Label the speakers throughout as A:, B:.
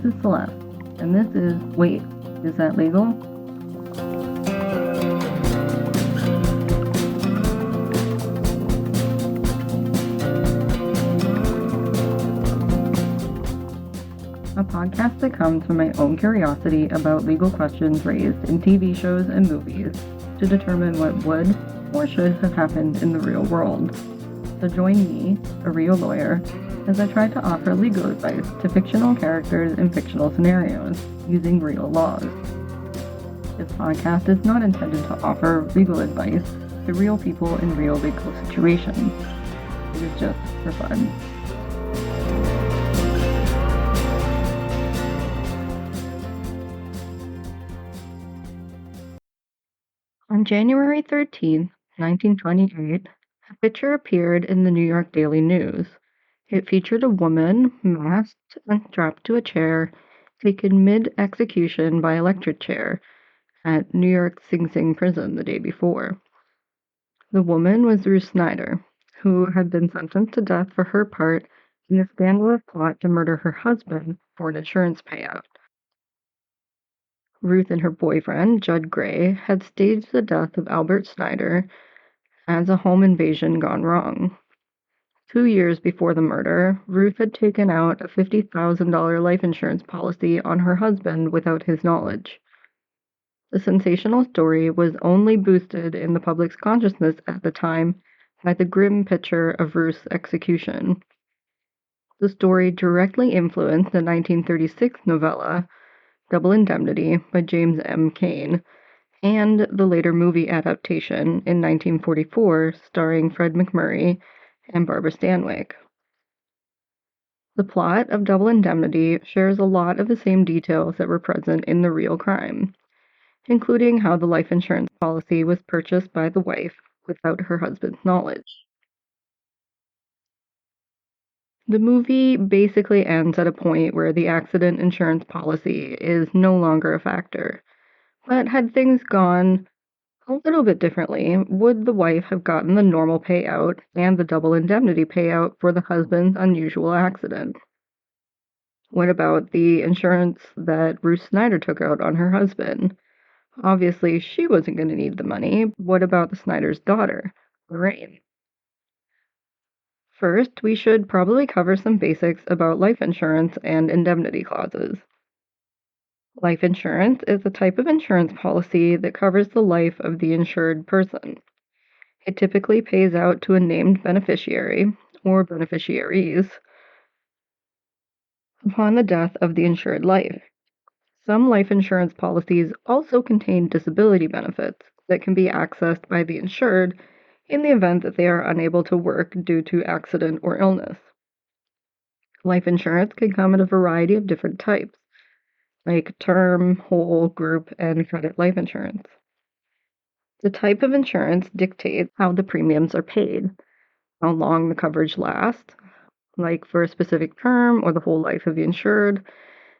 A: This is Celeste, and this is Wait, Is That Legal? A podcast that comes from my own curiosity about legal questions raised in TV shows and movies to determine what would or should have happened in the real world. So join me, a real lawyer, as I try to offer legal advice to fictional characters in fictional scenarios using real laws. This podcast is not intended to offer legal advice to real people in real legal situations. It is just for fun. On January 13, 1928, a picture appeared in the New York Daily News. It featured a woman masked and strapped to a chair, taken mid-execution by electric chair at New York Sing Sing prison the day before. The woman was Ruth Snyder, who had been sentenced to death for her part in a scandalous plot to murder her husband for an insurance payout. Ruth and her boyfriend, Judd Gray, had staged the death of Albert Snyder as a home invasion gone wrong. 2 years before the murder, Ruth had taken out a $50,000 life insurance policy on her husband without his knowledge. The sensational story was only boosted in the public's consciousness at the time by the grim picture of Ruth's execution. The story directly influenced the 1936 novella Double Indemnity by James M. Cain and the later movie adaptation in 1944 starring Fred MacMurray and Barbara Stanwyck. The plot of Double Indemnity shares a lot of the same details that were present in the real crime, including how the life insurance policy was purchased by the wife without her husband's knowledge. The movie basically ends at a point where the accident insurance policy is no longer a factor. But had things gone a little bit differently, would the wife have gotten the normal payout and the double indemnity payout for the husband's unusual accident? What about the insurance that Ruth Snyder took out on her husband? Obviously, she wasn't going to need the money. What about the Snyder's daughter, Lorraine? First, we should probably cover some basics about life insurance and indemnity clauses. Life insurance is a type of insurance policy that covers the life of the insured person. It typically pays out to a named beneficiary or beneficiaries upon the death of the insured life. Some life insurance policies also contain disability benefits that can be accessed by the insured in the event that they are unable to work due to accident or illness. Life insurance can come in a variety of different types, like term, whole, group, and credit life insurance. The type of insurance dictates how the premiums are paid, how long the coverage lasts, like for a specific term or the whole life of the insured,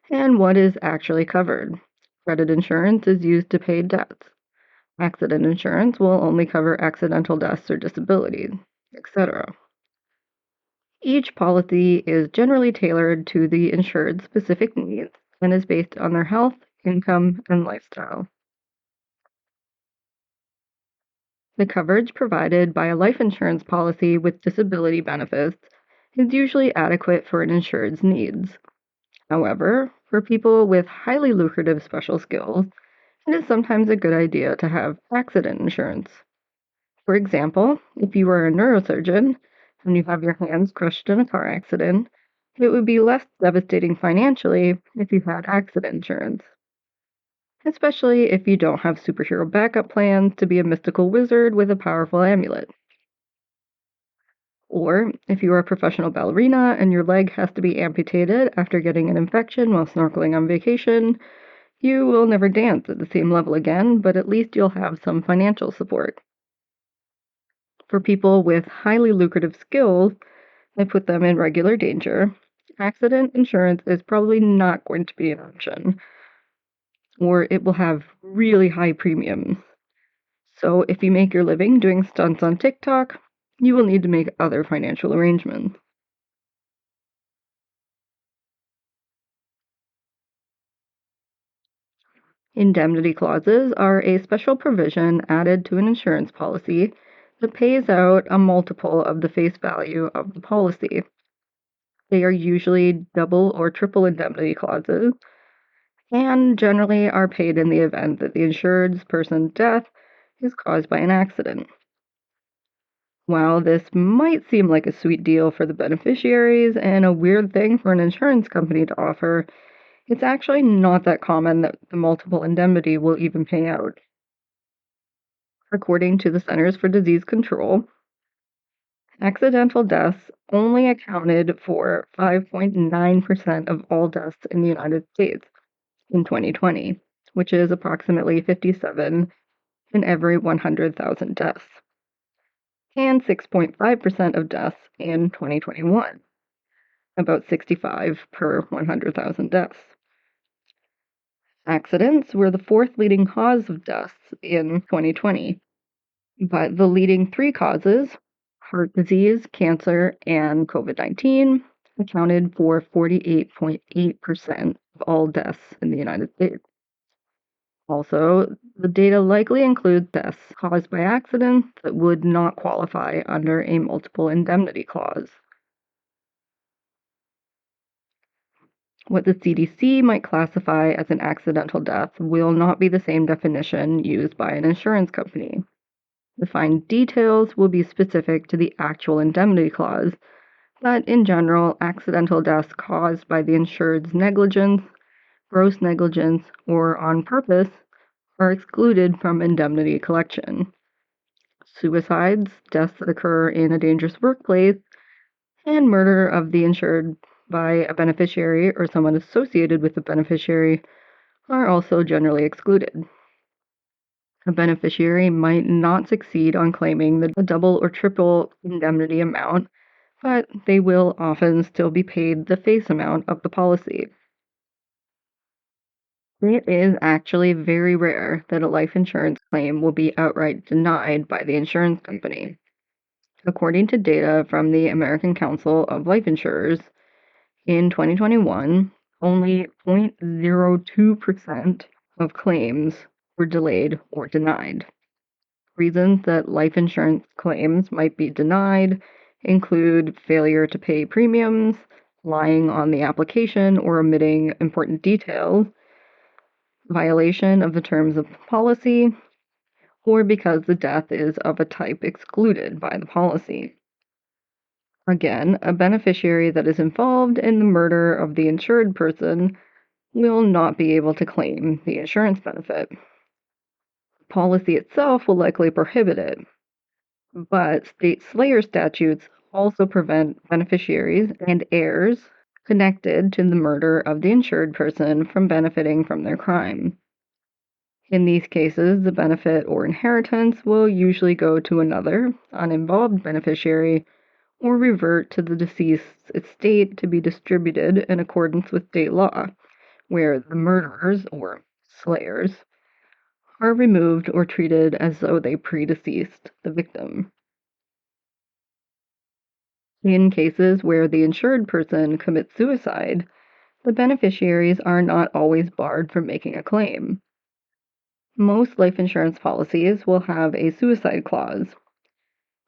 A: and what is actually covered. Credit insurance is used to pay debts. Accident insurance will only cover accidental deaths or disabilities, etc. Each policy is generally tailored to the insured's specific needs and is based on their health, income, and lifestyle. The coverage provided by a life insurance policy with disability benefits is usually adequate for an insured's needs. However, for people with highly lucrative special skills, it is sometimes a good idea to have accident insurance. For example, if you are a neurosurgeon and you have your hands crushed in a car accident, it would be less devastating financially if you had accident insurance, especially if you don't have superhero backup plans to be a mystical wizard with a powerful amulet. Or if you are a professional ballerina and your leg has to be amputated after getting an infection while snorkeling on vacation, you will never dance at the same level again, but at least you'll have some financial support. For people with highly lucrative skills that put them in regular danger, accident insurance is probably not going to be an option, or it will have really high premiums. So if you make your living doing stunts on TikTok, you will need to make other financial arrangements. Indemnity clauses are a special provision added to an insurance policy that pays out a multiple of the face value of the policy. They are usually double or triple indemnity clauses and generally are paid in the event that the insured person's death is caused by an accident. While this might seem like a sweet deal for the beneficiaries and a weird thing for an insurance company to offer, it's actually not that common that the multiple indemnity will even pay out. According to the Centers for Disease Control, accidental deaths only accounted for 5.9% of all deaths in the United States in 2020, which is approximately 57 in every 100,000 deaths, and 6.5% of deaths in 2021, about 65 per 100,000 deaths. Accidents were the fourth leading cause of deaths in 2020, but the leading three causes, heart disease, cancer, and COVID-19, accounted for 48.8% of all deaths in the United States. Also, the data likely includes deaths caused by accidents that would not qualify under a multiple indemnity clause. What the CDC might classify as an accidental death will not be the same definition used by an insurance company. The fine details will be specific to the actual indemnity clause, but in general, accidental deaths caused by the insured's negligence, gross negligence, or on purpose are excluded from indemnity collection. Suicides, deaths that occur in a dangerous workplace, and murder of the insured by a beneficiary or someone associated with the beneficiary are also generally excluded. A beneficiary might not succeed on claiming the double or triple indemnity amount, but they will often still be paid the face amount of the policy. It is actually very rare that a life insurance claim will be outright denied by the insurance company. According to data from the American Council of Life Insurers, in 2021, only 0.02% of claims were delayed or denied. Reasons that life insurance claims might be denied include failure to pay premiums, lying on the application or omitting important details, violation of the terms of the policy, or because the death is of a type excluded by the policy. Again, a beneficiary that is involved in the murder of the insured person will not be able to claim the insurance benefit. The policy itself will likely prohibit it, but state slayer statutes also prevent beneficiaries and heirs connected to the murder of the insured person from benefiting from their crime. In these cases, the benefit or inheritance will usually go to another uninvolved beneficiary or revert to the deceased's estate to be distributed in accordance with state law, where the murderers, or slayers, are removed or treated as though they predeceased the victim. In cases where the insured person commits suicide, the beneficiaries are not always barred from making a claim. Most life insurance policies will have a suicide clause.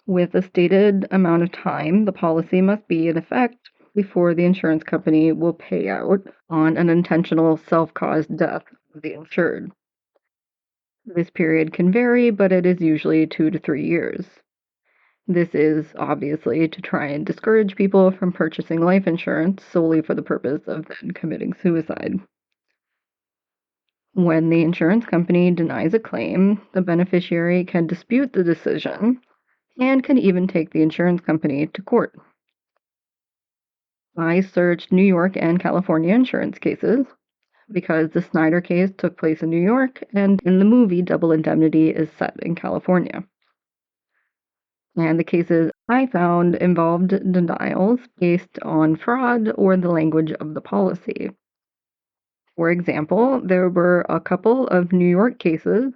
A: With a stated amount of time the policy must be in effect before the insurance company will pay out on an intentional self-caused death of the insured. This period can vary, but it is usually 2 to 3 years. This is obviously to try and discourage people from purchasing life insurance solely for the purpose of then committing suicide. When the insurance company denies a claim, the beneficiary can dispute the decision and can even take the insurance company to court. I searched New York and California insurance cases because the Snyder case took place in New York and in the movie Double Indemnity is set in California. And the cases I found involved denials based on fraud or the language of the policy. For example, there were a couple of New York cases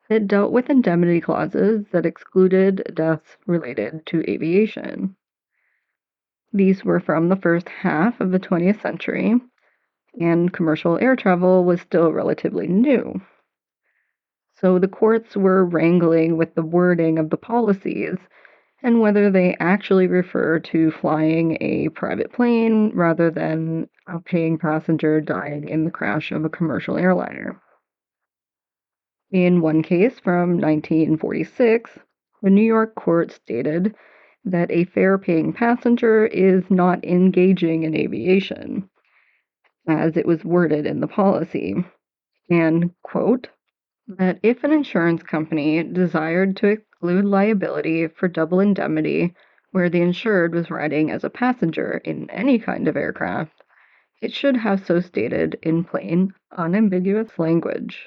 A: that dealt with indemnity clauses that excluded deaths related to aviation. These were from the first half of the 20th century, and commercial air travel was still relatively new. So the courts were wrangling with the wording of the policies and whether they actually refer to flying a private plane rather than a paying passenger dying in the crash of a commercial airliner. In one case from 1946, the New York court stated that a fare-paying passenger is not engaging in aviation, as it was worded in the policy, and, quote, that if an insurance company desired to exclude liability for double indemnity where the insured was riding as a passenger in any kind of aircraft, it should have so stated in plain, unambiguous language.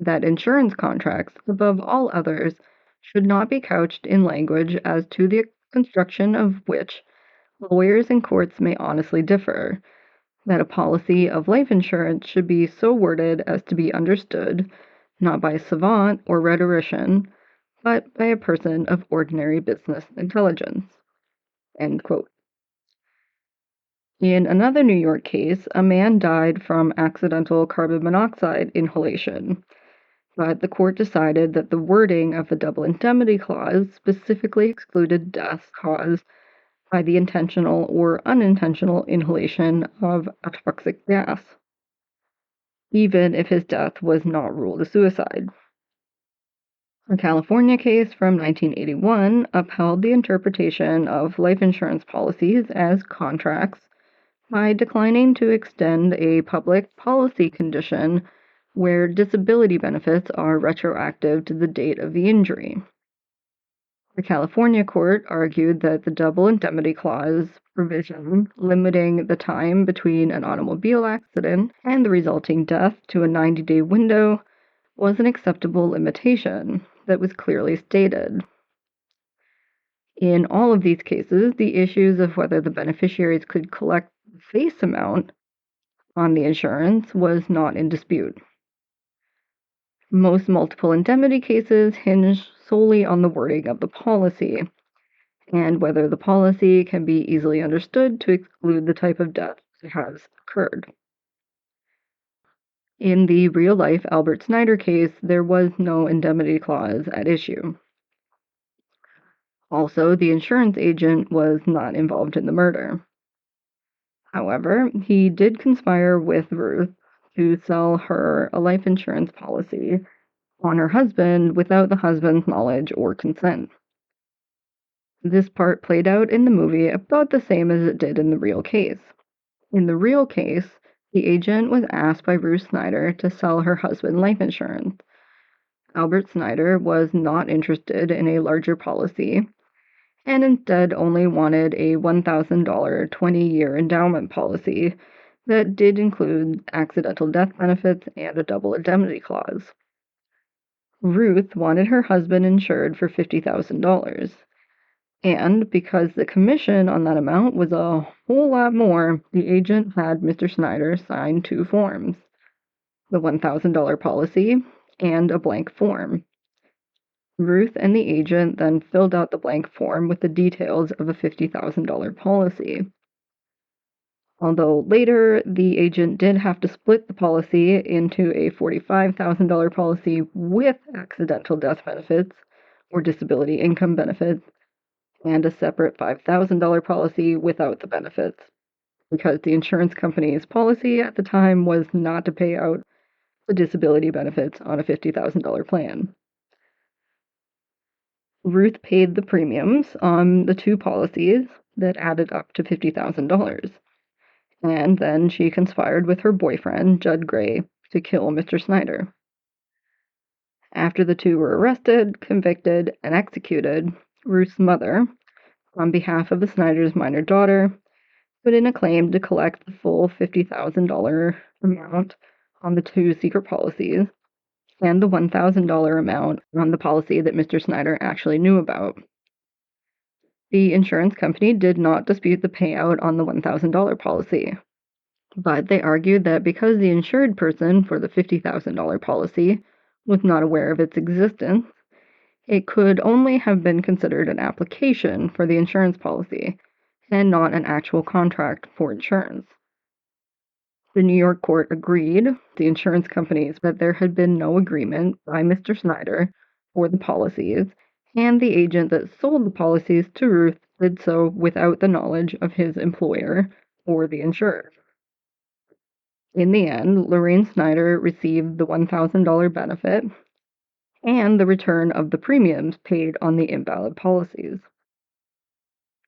A: That insurance contracts, above all others, should not be couched in language as to the construction of which lawyers and courts may honestly differ, that a policy of life insurance should be so worded as to be understood not by a savant or rhetorician, but by a person of ordinary business intelligence. End quote. In another New York case, a man died from accidental carbon monoxide inhalation, but the court decided that the wording of the double indemnity clause specifically excluded deaths caused by the intentional or unintentional inhalation of a toxic gas, even if his death was not ruled a suicide. A California case from 1981 upheld the interpretation of life insurance policies as contracts by declining to extend a public policy condition where disability benefits are retroactive to the date of the injury. The California court argued that the double indemnity clause provision limiting the time between an automobile accident and the resulting death to a 90-day window was an acceptable limitation that was clearly stated. In all of these cases, the issues of whether the beneficiaries could collect the face amount on the insurance was not in dispute. Most multiple indemnity cases hinge solely on the wording of the policy and whether the policy can be easily understood to exclude the type of death that has occurred. In the real-life Albert Snyder case, there was no indemnity clause at issue. Also, the insurance agent was not involved in the murder. However, he did conspire with Ruth to sell her a life insurance policy on her husband without the husband's knowledge or consent. This part played out in the movie about the same as it did in the real case. In the real case, the agent was asked by Ruth Snyder to sell her husband life insurance. Albert Snyder was not interested in a larger policy and instead only wanted a $1,000 20-year endowment policy that did include accidental death benefits and a double indemnity clause. Ruth wanted her husband insured for $50,000, and because the commission on that amount was a whole lot more, the agent had Mr. Snyder sign two forms, the $1,000 policy and a blank form. Ruth and the agent then filled out the blank form with the details of a $50,000 policy. Although later, the agent did have to split the policy into a $45,000 policy with accidental death benefits or disability income benefits and a separate $5,000 policy without the benefits, because the insurance company's policy at the time was not to pay out the disability benefits on a $50,000 plan. Ruth paid the premiums on the two policies that added up to $50,000, and then she conspired with her boyfriend, Judd Gray, to kill Mr. Snyder. After the two were arrested, convicted, and executed, Ruth's mother, on behalf of the Snyders' minor daughter, put in a claim to collect the full $50,000 amount on the two secret policies and the $1,000 amount on the policy that Mr. Snyder actually knew about. The insurance company did not dispute the payout on the $1,000 policy, but they argued that because the insured person for the $50,000 policy was not aware of its existence, it could only have been considered an application for the insurance policy and not an actual contract for insurance. The New York court agreed with the insurance companies that there had been no agreement by Mr. Snyder for the policies, and the agent that sold the policies to Ruth did so without the knowledge of his employer or the insurer. In the end, Lorraine Snyder received the $1,000 benefit and the return of the premiums paid on the invalid policies.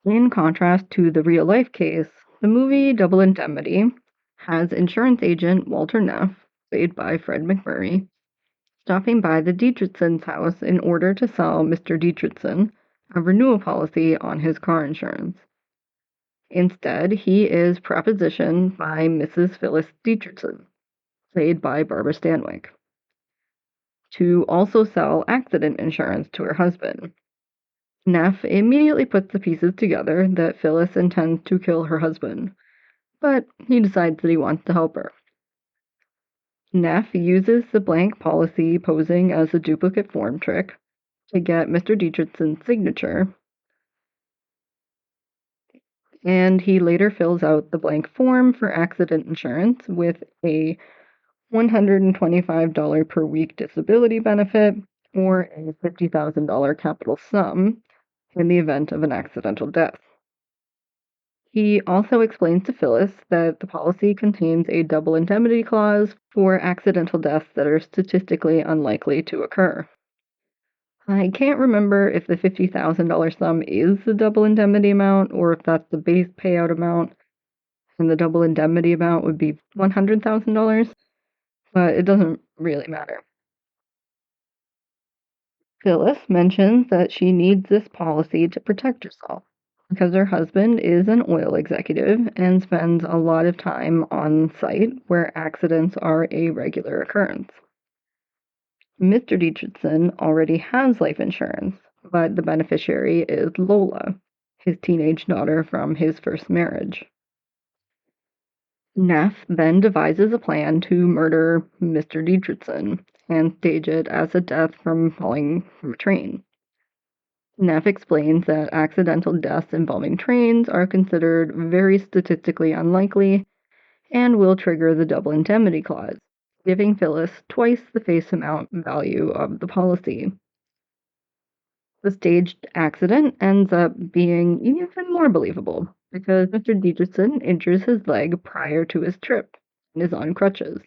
A: In contrast to the real-life case, the movie Double Indemnity has insurance agent Walter Neff, played by Fred McMurray, stopping by the Dietrichson's house in order to sell Mr. Dietrichson a renewal policy on his car insurance. Instead, he is propositioned by Mrs. Phyllis Dietrichson, played by Barbara Stanwyck, to also sell accident insurance to her husband. Neff immediately puts the pieces together that Phyllis intends to kill her husband, but he decides that he wants to help her. Neff uses the blank policy posing as a duplicate form trick to get Mr. Dietrichson's signature, and he later fills out the blank form for accident insurance with a $125 per week disability benefit or a $50,000 capital sum in the event of an accidental death. He also explains to Phyllis that the policy contains a double indemnity clause for accidental deaths that are statistically unlikely to occur. I can't remember if the $50,000 sum is the double indemnity amount or if that's the base payout amount, and the double indemnity amount would be $100,000, but it doesn't really matter. Phyllis mentions that she needs this policy to protect herself because her husband is an oil executive and spends a lot of time on site where accidents are a regular occurrence. Mr. Dietrichson already has life insurance, but the beneficiary is Lola, his teenage daughter from his first marriage. Neff then devises a plan to murder Mr. Dietrichson and stage it as a death from falling from a train. Neff explains that accidental deaths involving trains are considered very statistically unlikely and will trigger the double indemnity clause, giving Phyllis twice the face amount value of the policy. The staged accident ends up being even more believable because Mr. Dietrichson injures his leg prior to his trip and is on crutches.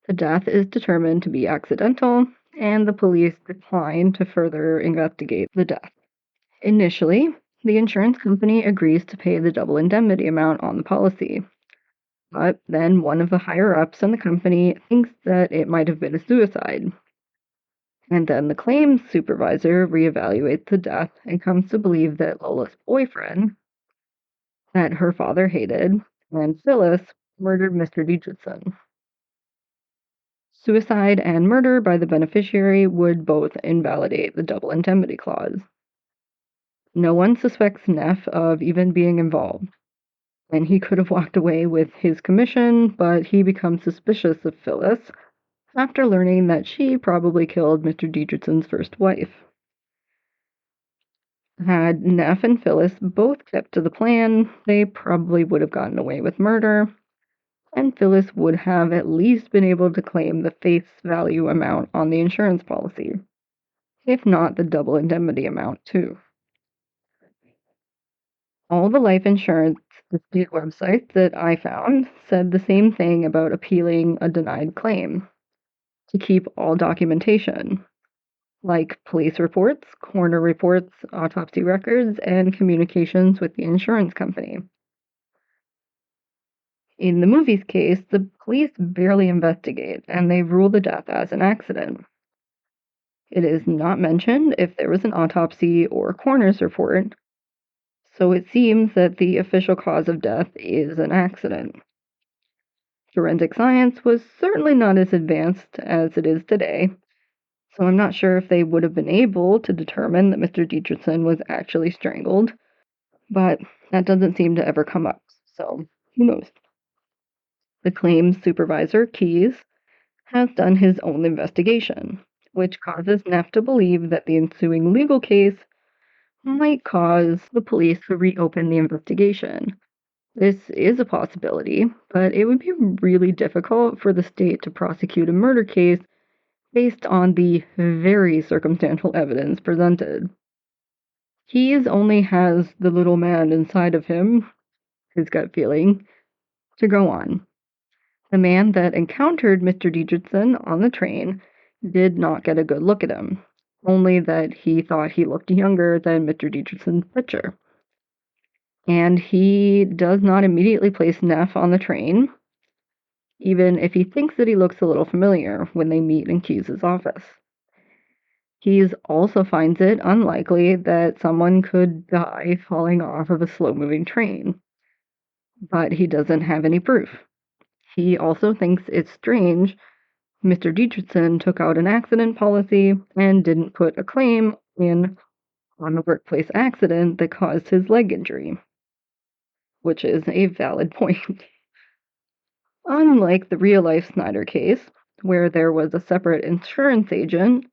A: The death is determined to be accidental, and the police decline to further investigate the death. Initially, the insurance company agrees to pay the double indemnity amount on the policy, but then one of the higher-ups in the company thinks that it might have been a suicide. And then the claims supervisor reevaluates the death and comes to believe that Lola's boyfriend, that her father hated, and Phyllis murdered Mr. Dietrichson. Suicide and murder by the beneficiary would both invalidate the double indemnity clause. No one suspects Neff of even being involved, and he could have walked away with his commission, but he becomes suspicious of Phyllis after learning that she probably killed Mr. Dietrichson's first wife. Had Neff and Phyllis both kept to the plan, they probably would have gotten away with murder, and Phyllis would have at least been able to claim the face value amount on the insurance policy, if not the double indemnity amount, too. All the life insurance dispute websites that I found said the same thing about appealing a denied claim: to keep all documentation, like police reports, coroner reports, autopsy records, and communications with the insurance company. In the movie's case, the police barely investigate, and they rule the death as an accident. It is not mentioned if there was an autopsy or coroner's report, so it seems that the official cause of death is an accident. Forensic science was certainly not as advanced as it is today, so I'm not sure if they would have been able to determine that Mr. Dietrichson was actually strangled, but that doesn't seem to ever come up, so who knows? The claims supervisor, Keyes, has done his own investigation, which causes Neff to believe that the ensuing legal case might cause the police to reopen the investigation, This is a possibility, but it would be really difficult for the state to prosecute a murder case based on the very circumstantial evidence presented. He only has the little man inside of him, his gut feeling, to go on. The man that encountered Mr. Dietrichson on the train did not get a good look at him, only that he thought he looked younger than Mr. Dietrichson's picture. And he does not immediately place Neff on the train, even if he thinks that he looks a little familiar when they meet in Keyes' office. He also finds it unlikely that someone could die falling off of a slow-moving train, but he doesn't have any proof. He also thinks it's strange Mr. Dietrichson took out an accident policy and didn't put a claim in on the workplace accident that caused his leg injury, which is a valid point. Unlike the real-life Snyder case, where there was a separate insurance agent,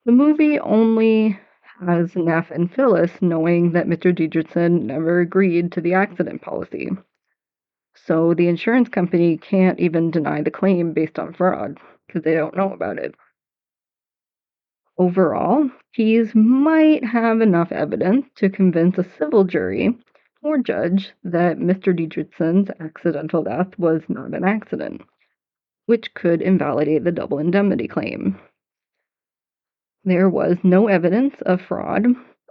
A: the movie only has Neff and Phyllis knowing that Mr. Dietrichson never agreed to the accident policy. So the insurance company can't even deny the claim based on fraud, because they don't know about it. Overall, Keyes might have enough evidence to convince a civil jury or judge that Mr. Dietrichson's accidental death was not an accident, which could invalidate the double indemnity claim. There was no evidence of fraud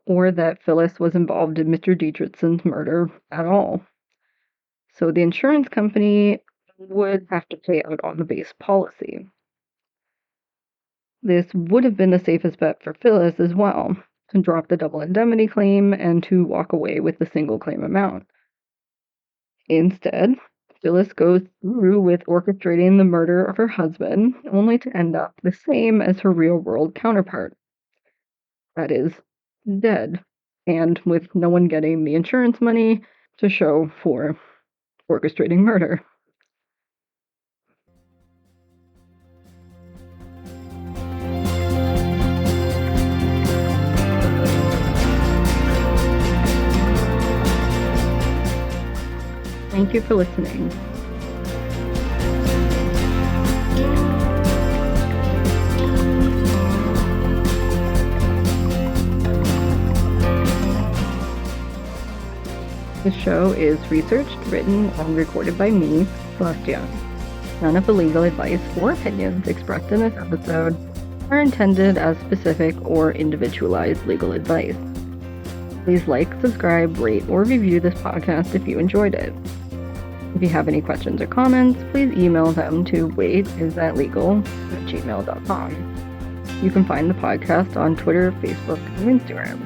A: or that Phyllis was involved in Mr. Dietrichson's murder at all. So the insurance company would have to pay out on the base policy. This would have been the safest bet for Phyllis as well, to drop the double indemnity claim and to walk away with the single claim amount. Instead, Phyllis goes through with orchestrating the murder of her husband, only to end up the same as her real-world counterpart. That is, dead, and with no one getting the insurance money to show for orchestrating murder. Thank you for listening. The show is researched, written, and recorded by me, Céleste. None of the legal advice or opinions expressed in this episode are intended as specific or individualized legal advice. Please like, subscribe, rate, or review this podcast if you enjoyed it. If you have any questions or comments, please email them to waitisthatlegal@gmail.com. You can find the podcast on Twitter, Facebook, and Instagram.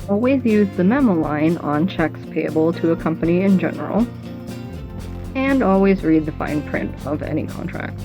A: Always use the memo line on checks payable to a company in general, and always read the fine print of any contract.